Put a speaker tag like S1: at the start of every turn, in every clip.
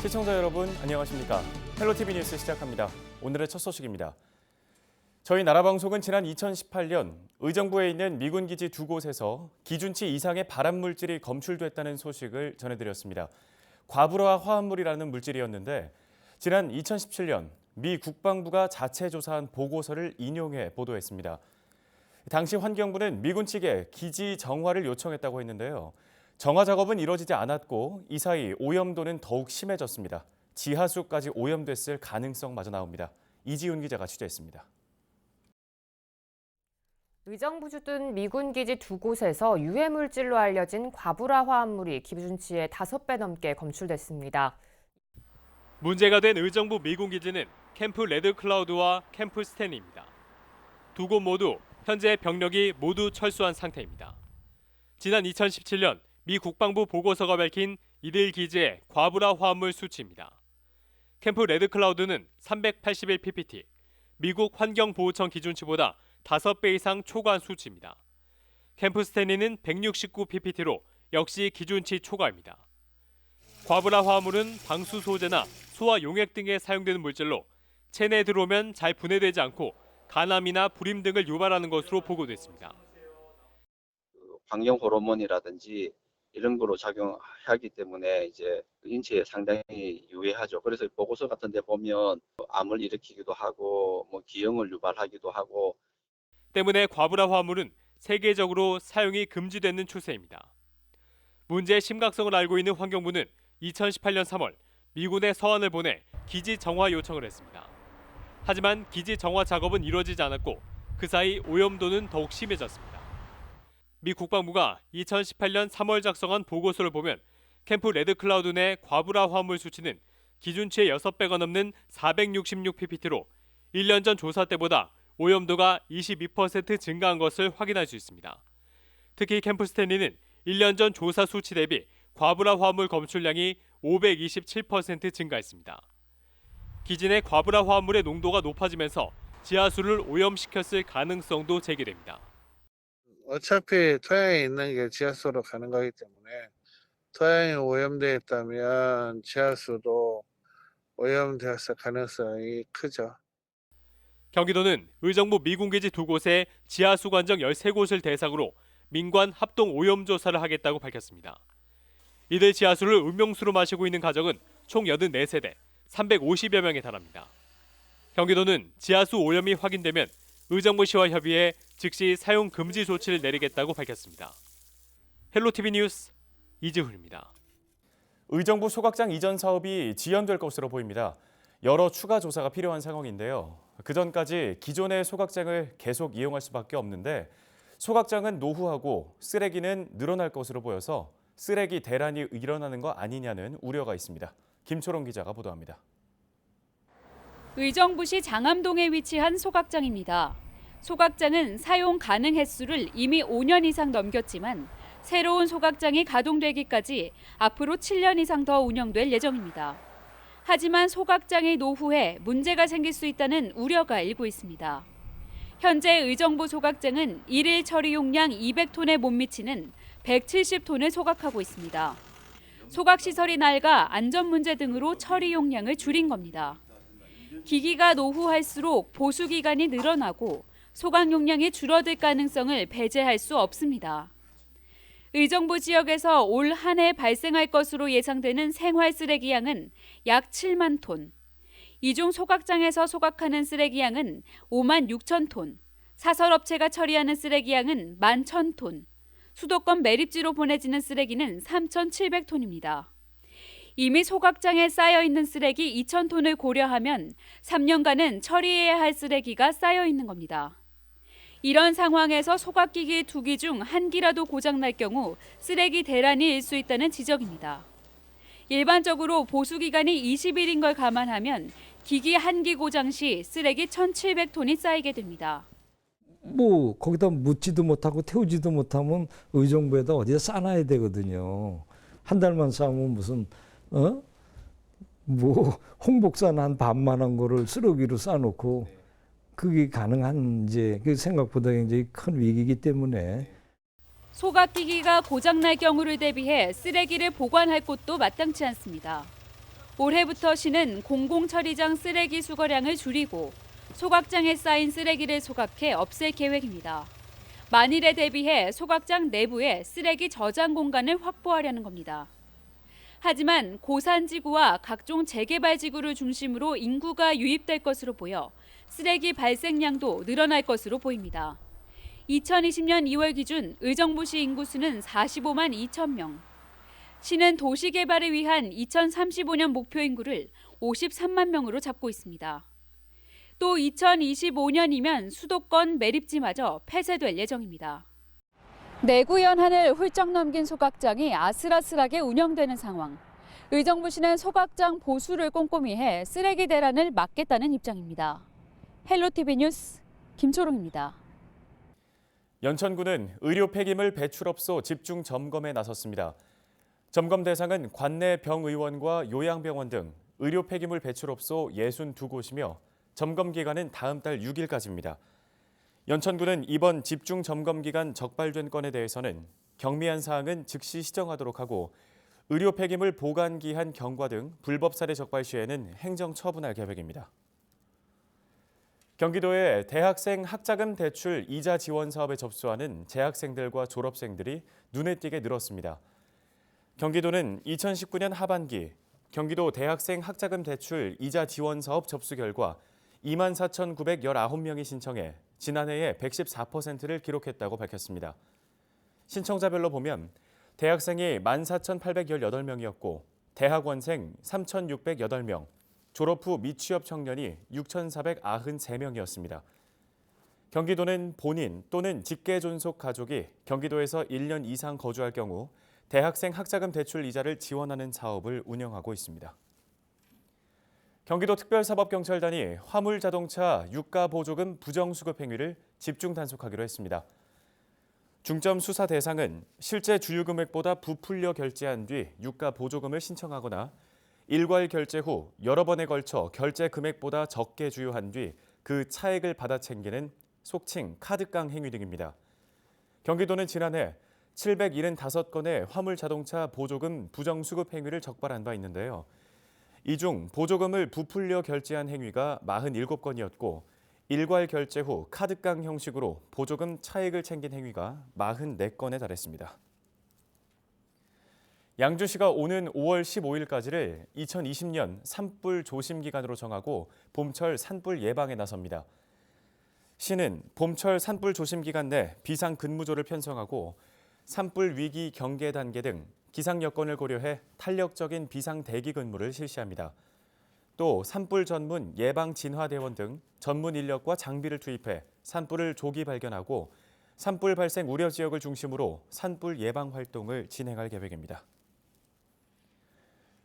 S1: 시청자 여러분 안녕하십니까? 헬로티비 뉴스 시작합니다. 오늘의 첫 소식입니다. 저희 나라방송은 지난 2018년 의정부에 있는 미군 기지 두 곳에서 기준치 이상의 발암물질이 검출됐다는 소식을 전해드렸습니다. 과불화 화합물이라는 물질이었는데 지난 2017년 미 국방부가 자체 조사한 보고서를 인용해 보도했습니다. 당시 환경부는 미군 측에 기지 정화를 요청했다고 했는데요. 정화 작업은 이뤄지지 않았고 이 사이 오염도는 더욱 심해졌습니다. 지하수까지 오염됐을 가능성마저 나옵니다. 이지훈 기자가 취재했습니다.
S2: 의정부 주둔 미군 기지 두 곳에서 유해 물질로 알려진 과불화 화합물이 기준치의 5배 넘게 검출됐습니다.
S3: 문제가 된 의정부 미군 기지는 캠프 레드클라우드와 캠프 스탠리입니다. 두 곳 모두 현재 병력이 모두 철수한 상태입니다. 지난 2017년 미 국방부 보고서가 밝힌 이들 기지의 과불화 화합물 수치입니다. 캠프 레드클라우드는 381ppm, 미국 환경보호청 기준치보다 5배 이상 초과한 수치입니다. 캠프 스탠리는 169ppt로 역시 기준치 초과입니다. 과불화 화합물은 방수 소재나 소화 용액 등에 사용되는 물질로 체내에 들어오면 잘 분해되지 않고 간암이나 불임 등을 유발하는 것으로 보고됐습니다.
S4: 환경 호르몬이라든지 이런 거로 작용하기 때문에 이제 인체에 상당히 유해하죠. 그래서 보고서 같은 데 보면 암을 일으키기도 하고 기형을 유발하기도 하고
S3: 때문에 과불화 화합물은 세계적으로 사용이 금지되는 추세입니다. 문제의 심각성을 알고 있는 환경부는 2018년 3월 미군에 서한을 보내 기지 정화 요청을 했습니다. 하지만 기지 정화 작업은 이루어지지 않았고 그 사이 오염도는 더욱 심해졌습니다. 미 국방부가 2018년 3월 작성한 보고서를 보면 캠프 레드클라우드 내 과불화 화합물 수치는 기준치의 6배가 넘는 466ppt로 1년 전 조사 때보다 오염도가 22% 증가한 것을 확인할 수 있습니다. 특히 캠프 스탠리는 1년 전 조사 수치 대비 과불화 화합물 검출량이 527% 증가했습니다. 기지 내 과불화 화합물의 농도가 높아지면서 지하수를 오염시켰을 가능성도 제기됩니다.
S5: 어차피 토양에 있는 게 지하수로 가는 거기 때문에 토양이 오염되어 있다면 지하수도 오염되었을 가능성이 크죠.
S3: 경기도는 의정부 미군기지 두 곳에 지하수 관정 13곳을 대상으로 민관 합동 오염 조사를 하겠다고 밝혔습니다. 이들 지하수를 음용수로 마시고 있는 가정은 총 84세대 350여 명에 달합니다. 경기도는 지하수 오염이 확인되면 의정부시와 협의해 즉시 사용 금지 조치를 내리겠다고 밝혔습니다. 헬로티비 뉴스 이지훈입니다.
S1: 의정부 소각장 이전 사업이 지연될 것으로 보입니다. 여러 추가 조사가 필요한 상황인데요. 그전까지 기존의 소각장을 계속 이용할 수밖에 없는데 소각장은 노후하고 쓰레기는 늘어날 것으로 보여서 쓰레기 대란이 일어나는 거 아니냐는 우려가 있습니다. 김초롱 기자가 보도합니다.
S6: 의정부시 장암동에 위치한 소각장입니다. 소각장은 사용 가능 횟수를 이미 5년 이상 넘겼지만 새로운 소각장이 가동되기까지 앞으로 7년 이상 더 운영될 예정입니다. 하지만 소각장의 노후에 문제가 생길 수 있다는 우려가 일고 있습니다. 현재 의정부 소각장은 일일 처리 용량 200톤에 못 미치는 170톤을 소각하고 있습니다. 소각시설이 낡아 안전 문제 등으로 처리 용량을 줄인 겁니다. 기기가 노후할수록 보수 기간이 늘어나고 소각 용량이 줄어들 가능성을 배제할 수 없습니다. 의정부 지역에서 올 한 해 발생할 것으로 예상되는 생활 쓰레기 양은 약 7만 톤. 이 중 소각장에서 소각하는 쓰레기 양은 5만 6천 톤, 사설업체가 처리하는 쓰레기 양은 1만 1,000톤, 수도권 매립지로 보내지는 쓰레기는 3,700톤입니다. 이미 소각장에 쌓여 있는 쓰레기 2,000톤을 고려하면 3년간은 처리해야 할 쓰레기가 쌓여 있는 겁니다. 이런 상황에서 소각기기 2기 중 1기라도 고장날 경우 쓰레기 대란이 일 수 있다는 지적입니다. 일반적으로 보수기간이 20일인 걸 감안하면 기기 1기 고장 시 쓰레기 1,700톤이 쌓이게 됩니다.
S7: 거기다 묻지도 못하고 태우지도 못하면 의정부에다 어디다 싸놔야 되거든요. 한 달만 싸면 무슨 홍복산 한 반만한 거를 쓰레기로 싸놓고 그게 가능한 이제 생각보다 굉장히 큰 위기이기 때문에
S6: 소각기기가 고장날 경우를 대비해 쓰레기를 보관할 곳도 마땅치 않습니다. 올해부터 시는 공공처리장 쓰레기 수거량을 줄이고 소각장에 쌓인 쓰레기를 소각해 없앨 계획입니다. 만일에 대비해 소각장 내부에 쓰레기 저장 공간을 확보하려는 겁니다. 하지만 고산지구와 각종 재개발지구를 중심으로 인구가 유입될 것으로 보여 쓰레기 발생량도 늘어날 것으로 보입니다. 2020년 2월 기준 의정부시 인구수는 45만 2천 명. 시는 도시개발을 위한 2035년 목표 인구를 53만 명으로 잡고 있습니다. 또 2025년이면 수도권 매립지마저 폐쇄될 예정입니다. 내구 연한을 훌쩍 넘긴 소각장이 아슬아슬하게 운영되는 상황. 의정부시는 소각장 보수를 꼼꼼히 해 쓰레기 대란을 막겠다는 입장입니다. 헬로티비 뉴스 김초롱입니다.
S1: 연천구는 의료 폐기물 배출업소 집중 점검에 나섰습니다. 점검 대상은 관내 병의원과 요양병원 등 의료 폐기물 배출업소 62곳이며 점검 기간은 다음 달 6일까지입니다. 연천구는 이번 집중 점검 기간 적발된 건에 대해서는 경미한 사항은 즉시 시정하도록 하고 의료 폐기물 보관 기한 경과 등 불법 사례 적발 시에는 행정 처분할 계획입니다. 경기도의 대학생 학자금 대출 이자 지원 사업에 접수하는 재학생들과 졸업생들이 눈에 띄게 늘었습니다. 경기도는 2019년 하반기 경기도 대학생 학자금 대출 이자 지원 사업 접수 결과 24,919명이 신청해 지난해의 114%를 기록했다고 밝혔습니다. 신청자별로 보면 대학생이 14,818명이었고 대학원생 3,608명, 졸업 후 미취업 청년이 6,493명이었습니다. 경기도는 본인 또는 직계 존속 가족이 경기도에서 1년 이상 거주할 경우 대학생 학자금 대출 이자를 지원하는 사업을 운영하고 있습니다. 경기도 특별사법경찰단이 화물자동차 유가보조금 부정수급 행위를 집중 단속하기로 했습니다. 중점 수사 대상은 실제 주유금액보다 부풀려 결제한 뒤 유가보조금을 신청하거나 일괄 결제 후 여러 번에 걸쳐 결제 금액보다 적게 주유한 뒤 그 차액을 받아 챙기는 속칭 카드깡 행위 등입니다. 경기도는 지난해 775건의 화물자동차 보조금 부정수급 행위를 적발한 바 있는데요. 이 중 보조금을 부풀려 결제한 행위가 47건이었고 일괄 결제 후 카드깡 형식으로 보조금 차액을 챙긴 행위가 44건에 달했습니다. 양주시가 오는 5월 15일까지를 2020년 산불 조심 기간으로 정하고 봄철 산불 예방에 나섭니다. 시는 봄철 산불 조심 기간 내 비상 근무조를 편성하고 산불 위기 경계 단계 등 기상 여건을 고려해 탄력적인 비상 대기 근무를 실시합니다. 또 산불 전문 예방 진화 대원 등 전문 인력과 장비를 투입해 산불을 조기 발견하고 산불 발생 우려 지역을 중심으로 산불 예방 활동을 진행할 계획입니다.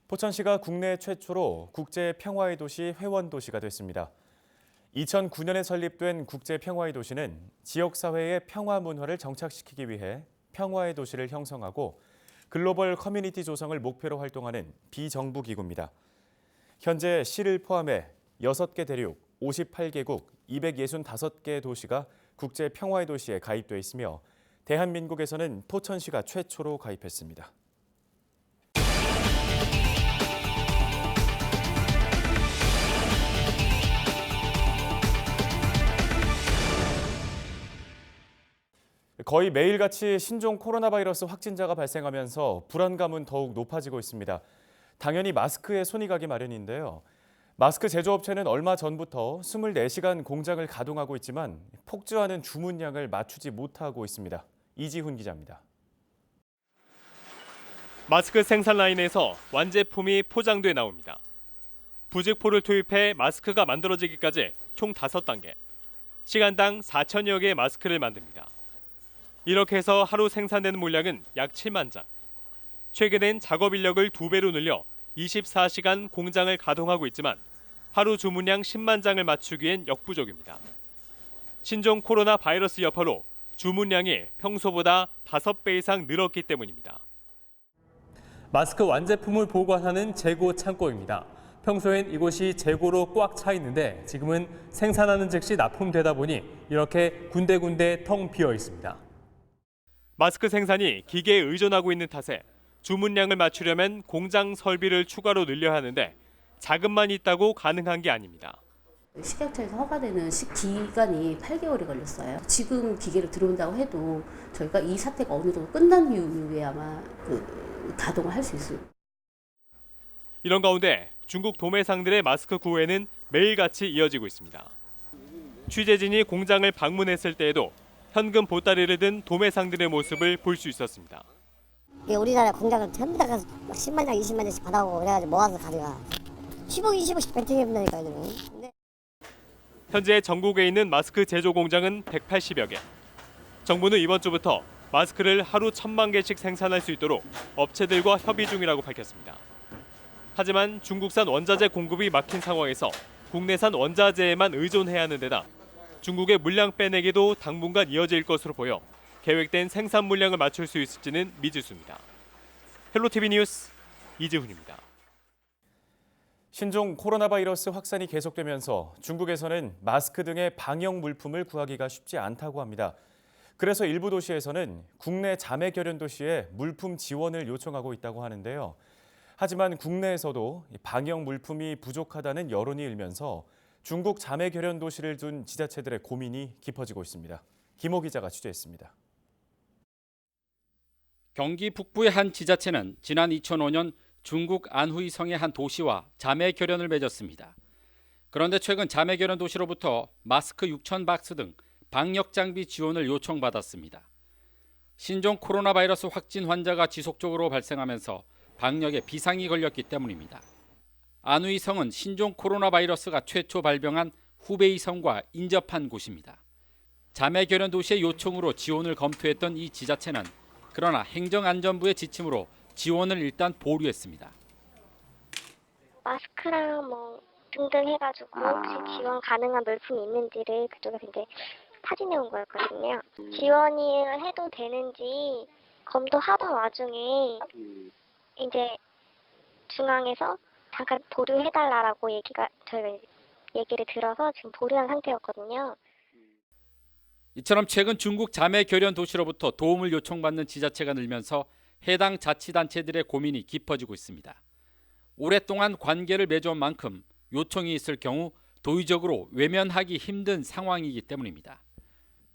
S1: 포천시가 국내 최초로 국제 평화의 도시 회원 도시가 됐습니다. 2009년에 설립된 국제 평화의 도시는 지역 사회의 평화 문화를 정착시키기 위해 평화의 도시를 형성하고 글로벌 커뮤니티 조성을 목표로 활동하는 비정부 기구입니다. 현재 시를 포함해 6개 대륙, 58개국, 265개 도시가 국제 평화의 도시에 가입돼 있으며 대한민국에서는 포천시가 최초로 가입했습니다. 거의 매일같이 신종 코로나 바이러스 확진자가 발생하면서 불안감은 더욱 높아지고 있습니다. 당연히 마스크에 손이 가기 마련인데요. 마스크 제조업체는 얼마 전부터 24시간 공장을 가동하고 있지만 폭주하는 주문량을 맞추지 못하고 있습니다. 이지훈 기자입니다.
S3: 마스크 생산 라인에서 완제품이 포장돼 나옵니다. 부직포를 투입해 마스크가 만들어지기까지 총 5단계, 시간당 4천여 개의 마스크를 만듭니다. 이렇게 해서 하루 생산되는 물량은 약 7만 장. 최근엔 작업 인력을 2배로 늘려 24시간 공장을 가동하고 있지만 하루 주문량 10만 장을 맞추기엔 역부족입니다. 신종 코로나 바이러스 여파로 주문량이 평소보다 5배 이상 늘었기 때문입니다. 마스크 완제품을 보관하는 재고 창고입니다. 평소엔 이곳이 재고로 꽉 차 있는데 지금은 생산하는 즉시 납품되다 보니 이렇게 군데군데 텅 비어 있습니다. 마스크 생산이 기계에 의존하고 있는 탓에 주문량을 맞추려면 공장 설비를 추가로 늘려야 하는데 자금만 있다고 가능한 게 아닙니다.
S8: 식약처에서 허가되는 기간이 8개월이 걸렸어요. 지금 기계로 들어온다고 해도 저희가 이 사태가 어느 정도 끝난 이후에 아마 가동을 할 수 있을.
S3: 이런 가운데 중국 도매상들의 마스크 구애는 매일같이 이어지고 있습니다. 취재진이 공장을 방문했을 때에도 현금 보따리를 든 도매상들의 모습을 볼 수 있었습니다.
S9: 우리나라 공장을 전부 다 가서 10만 장, 20만 장씩 받아오고 그래가지고 모아서 가져가. 10억, 20억씩 벤팅해본다니까요.
S3: 현재 전국에 있는 마스크 제조 공장은 180여 개. 정부는 이번 주부터 마스크를 하루 1,000만 개씩 생산할 수 있도록 업체들과 협의 중이라고 밝혔습니다. 하지만 중국산 원자재 공급이 막힌 상황에서 국내산 원자재에만 의존해야 하는 데다 중국의 물량 빼내기도 당분간 이어질 것으로 보여 계획된 생산 물량을 맞출 수 있을지는 미지수입니다. 헬로티비 뉴스 이지훈입니다.
S1: 신종 코로나 바이러스 확산이 계속되면서 중국에서는 마스크 등의 방역 물품을 구하기가 쉽지 않다고 합니다. 그래서 일부 도시에서는 국내 자매 결연 도시에 물품 지원을 요청하고 있다고 하는데요. 하지만 국내에서도 방역 물품이 부족하다는 여론이 일면서 중국 자매 결연 도시를 둔 지자체들의 고민이 깊어지고 있습니다. 김호 기자가 취재했습니다.
S10: 경기 북부의 한 지자체는 지난 2005년 중국 안후이성의 한 도시와 자매 결연을 맺었습니다. 그런데 최근 자매 결연 도시로부터 마스크 6,000박스 등 방역 장비 지원을 요청받았습니다. 신종 코로나 바이러스 확진 환자가 지속적으로 발생하면서 방역에 비상이 걸렸기 때문입니다. 안후이성은 신종 코로나 바이러스가 최초 발병한 후베이성과 인접한 곳입니다. 자매 결연 도시의 요청으로 지원을 검토했던 이 지자체는 그러나 행정안전부의 지침으로 지원을 일단 보류했습니다.
S11: 마스크랑 등등 해가지고 혹시 지원 가능한 물품이 있는지를 그쪽에서 이제 타진해 온 거였거든요. 지원을 해도 되는지 검토하던 와중에 이제 중앙에서 잠깐 보류해달라고 저희가 얘기를 들어서 지금 보류한 상태였거든요.
S10: 이처럼 최근 중국 자매 결연 도시로부터 도움을 요청받는 지자체가 늘면서 해당 자치단체들의 고민이 깊어지고 있습니다. 오랫동안 관계를 맺어온 만큼 요청이 있을 경우 도의적으로 외면하기 힘든 상황이기 때문입니다.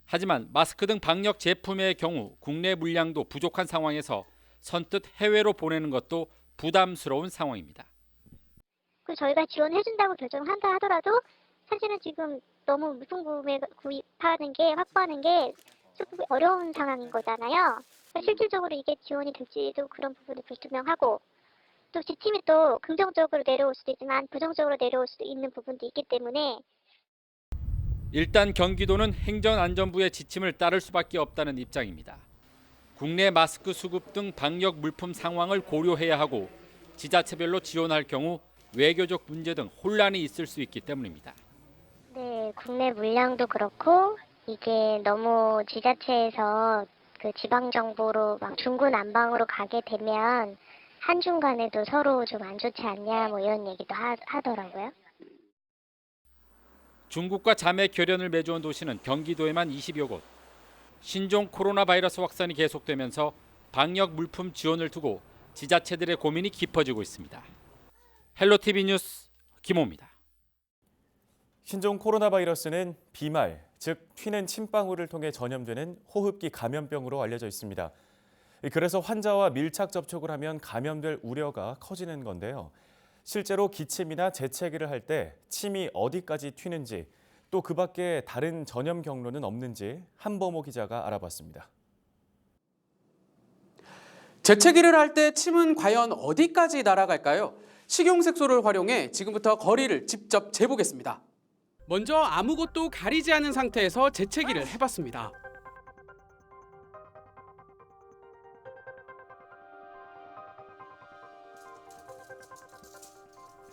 S10: 하지만 마스크 등 방역 제품의 경우 국내 물량도 부족한 상황에서 선뜻 해외로 보내는 것도 부담스러운 상황입니다.
S11: 저희가 지원해준다고 결정한다 하더라도 사실은 지금 너무 물품 구입하는 게 확보하는 게 조금 어려운 상황인 거잖아요. 실질적으로 이게 지원이 될지도 그런 부분이 불투명하고 또 지침이 또 긍정적으로 내려올 수도 있지만 부정적으로 내려올 수도 있는 부분도 있기 때문에
S10: 일단 경기도는 행정안전부의 지침을 따를 수밖에 없다는 입장입니다. 국내 마스크 수급 등 방역 물품 상황을 고려해야 하고 지자체별로 지원할 경우 외교적 문제 등 혼란이 있을 수 있기 때문입니다.
S11: 네, 국내 물량도 그렇고 이게 너무 지자체에서 지방 정보로 중구난방으로 가게 되면 한중 간에도 서로 좀 안 좋지 않냐 이런 얘기도 하더라고요.
S10: 중국과 자매 결연을 맺어온 도시는 경기도에만 20여 곳. 신종 코로나 바이러스 확산이 계속되면서 방역 물품 지원을 두고 지자체들의 고민이 깊어지고 있습니다. 헬로티비 뉴스 김호입니다.
S1: 신종 코로나 바이러스는 비말, 즉 튀는 침방울을 통해 전염되는 호흡기 감염병으로 알려져 있습니다. 그래서 환자와 밀착 접촉을 하면 감염될 우려가 커지는 건데요. 실제로 기침이나 재채기를 할 때 침이 어디까지 튀는지 또 그 밖에 다른 전염 경로는 없는지 한범호 기자가 알아봤습니다.
S12: 재채기를 할 때 침은 과연 어디까지 날아갈까요? 식용색소를 활용해 지금부터 거리를 직접 재보겠습니다.
S13: 먼저 아무것도 가리지 않은 상태에서 재채기를 해봤습니다.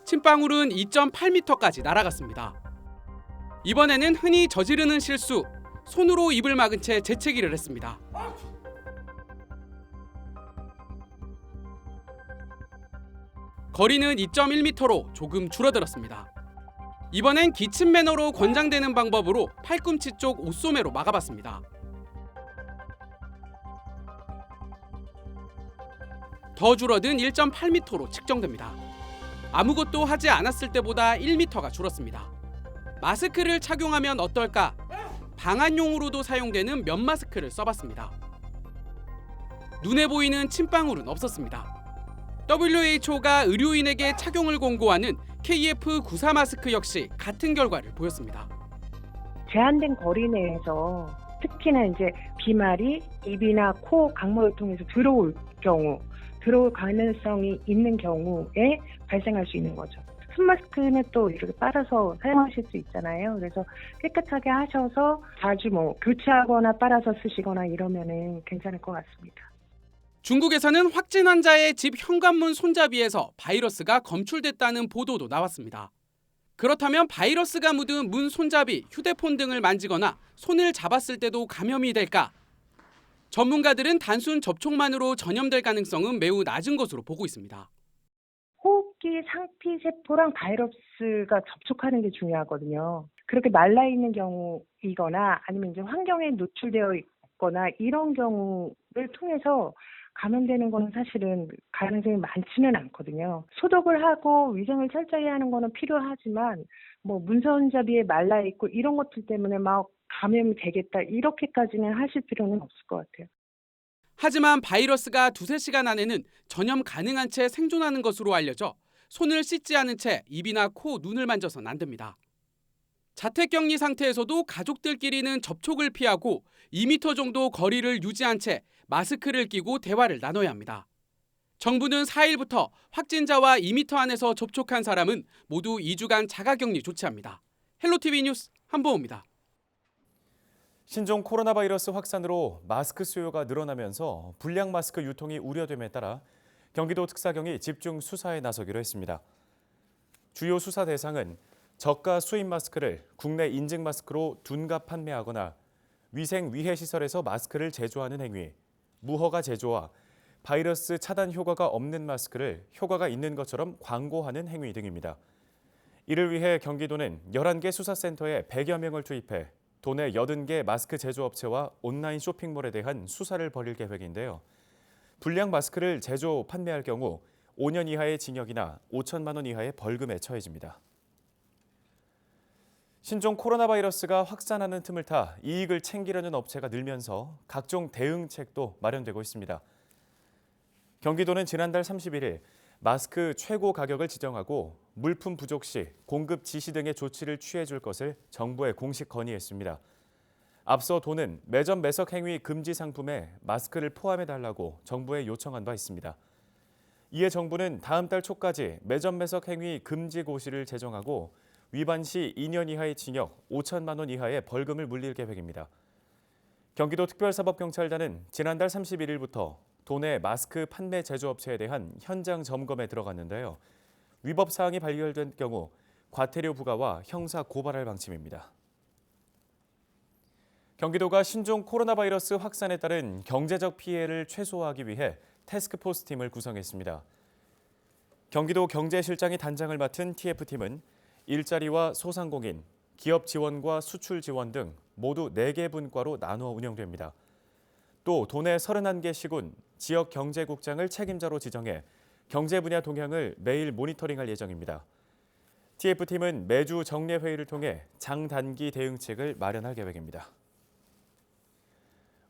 S13: 침방울은 2.8m까지 날아갔습니다. 이번에는 흔히 저지르는 실수, 손으로 입을 막은 채 재채기를 했습니다. 거리는 2.1m로 조금 줄어들었습니다. 이번엔 기침 매너로 권장되는 방법으로 팔꿈치 쪽 옷소매로 막아봤습니다. 더 줄어든 1.8m로 측정됩니다. 아무것도 하지 않았을 때보다 1m가 줄었습니다. 마스크를 착용하면 어떨까? 방한용으로도 사용되는 면 마스크를 써봤습니다. 눈에 보이는 침방울은 없었습니다. WHO가 의료인에게 착용을 권고하는 KF94 마스크 역시 같은 결과를 보였습니다.
S14: 제한된 거리 내에서 특히나 이제 비말이 입이나 코, 강물을 통해서 들어올 가능성이 있는 경우에 발생할 수 있는 거죠. 손 마스크는 또 이렇게 빨아서 사용하실 수 있잖아요. 그래서 깨끗하게 하셔서 자주 교체하거나 빨아서 쓰시거나 이러면은 괜찮을 것 같습니다.
S13: 중국에서는 확진 환자의 집 현관문 손잡이에서 바이러스가 검출됐다는 보도도 나왔습니다. 그렇다면 바이러스가 묻은 문 손잡이, 휴대폰 등을 만지거나 손을 잡았을 때도 감염이 될까? 전문가들은 단순 접촉만으로 전염될 가능성은 매우 낮은 것으로 보고 있습니다.
S14: 호흡기 상피세포랑 바이러스가 접촉하는 게 중요하거든요. 그렇게 말라있는 경우이거나 아니면 이제 환경에 노출되어 있거나 이런 경우를 통해서 감염되는 거는 사실은 가능성이 많지는 않거든요. 소독을 하고 위생을 철저히 하는 거는 필요하지만 문손잡이에 말라 있고 이런 것들 때문에 막 감염이 되겠다 이렇게까지는 하실 필요는 없을 것 같아요.
S13: 하지만 바이러스가 2-3시간 안에는 전염 가능한 채 생존하는 것으로 알려져 손을 씻지 않은 채 입이나 코, 눈을 만져서는 안 됩니다. 자택격리 상태에서도 가족들끼리는 접촉을 피하고 2m 정도 거리를 유지한 채 마스크를 끼고 대화를 나눠야 합니다. 정부는 4일부터 확진자와 2m 안에서 접촉한 사람은 모두 2주간 자가격리 조치합니다. 헬로티비 뉴스 한보호입니다.
S1: 신종 코로나 바이러스 확산으로 마스크 수요가 늘어나면서 불량 마스크 유통이 우려됨에 따라 경기도 특사경이 집중 수사에 나서기로 했습니다. 주요 수사 대상은 저가 수입 마스크를 국내 인증 마스크로 둔갑 판매하거나 위생 위해 시설에서 마스크를 제조하는 행위, 무허가 제조와 바이러스 차단 효과가 없는 마스크를 효과가 있는 것처럼 광고하는 행위 등입니다. 이를 위해 경기도는 11개 수사센터에 100여 명을 투입해 도내 80개 마스크 제조업체와 온라인 쇼핑몰에 대한 수사를 벌일 계획인데요. 불량 마스크를 제조, 판매할 경우 5년 이하의 징역이나 5천만 원 이하의 벌금에 처해집니다. 신종 코로나 바이러스가 확산하는 틈을 타 이익을 챙기려는 업체가 늘면서 각종 대응책도 마련되고 있습니다. 경기도는 지난달 31일 마스크 최고 가격을 지정하고 물품 부족 시 공급 지시 등의 조치를 취해 줄 것을 정부에 공식 건의했습니다. 앞서 도는 매점 매석 행위 금지 상품에 마스크를 포함해달라고 정부에 요청한 바 있습니다. 이에 정부는 다음 달 초까지 매점 매석 행위 금지 고시를 제정하고 위반 시 2년 이하의 징역, 5천만 원 이하의 벌금을 물릴 계획입니다. 경기도 특별사법경찰단은 지난달 31일부터 도내 마스크 판매 제조업체에 대한 현장 점검에 들어갔는데요. 위법 사항이 발견된 경우 과태료 부과와 형사 고발할 방침입니다. 경기도가 신종 코로나 바이러스 확산에 따른 경제적 피해를 최소화하기 위해 태스크포스 팀을 구성했습니다. 경기도 경제실장이 단장을 맡은 TF팀은 일자리와 소상공인, 기업 지원과 수출 지원 등 모두 4개 분과로 나누어 운영됩니다. 또 도내 31개 시군 지역 경제국장을 책임자로 지정해 경제 분야 동향을 매일 모니터링할 예정입니다. TF팀은 매주 정례 회의를 통해 장단기 대응책을 마련할 계획입니다.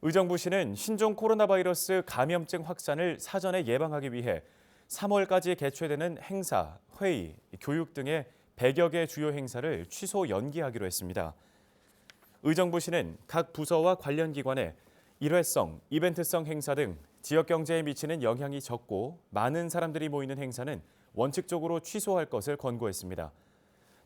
S1: 의정부시는 신종 코로나 바이러스 감염증 확산을 사전에 예방하기 위해 3월까지 개최되는 행사, 회의, 교육 등의 100여 개 주요 행사를 취소 연기하기로 했습니다. 의정부시는 각 부서와 관련 기관에 일회성, 이벤트성 행사 등 지역 경제에 미치는 영향이 적고 많은 사람들이 모이는 행사는 원칙적으로 취소할 것을 권고했습니다.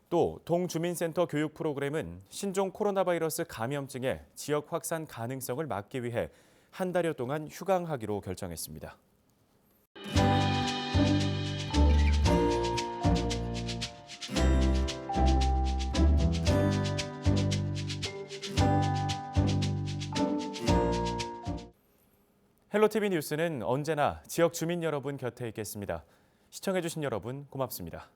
S1: 또 동주민센터 교육 프로그램은 신종 코로나 바이러스 감염증의 지역 확산 가능성을 막기 위해 한 달여 동안 휴강하기로 결정했습니다. 헬로티비 뉴스는 언제나 지역 주민 여러분 곁에 있겠습니다. 시청해주신 여러분 고맙습니다.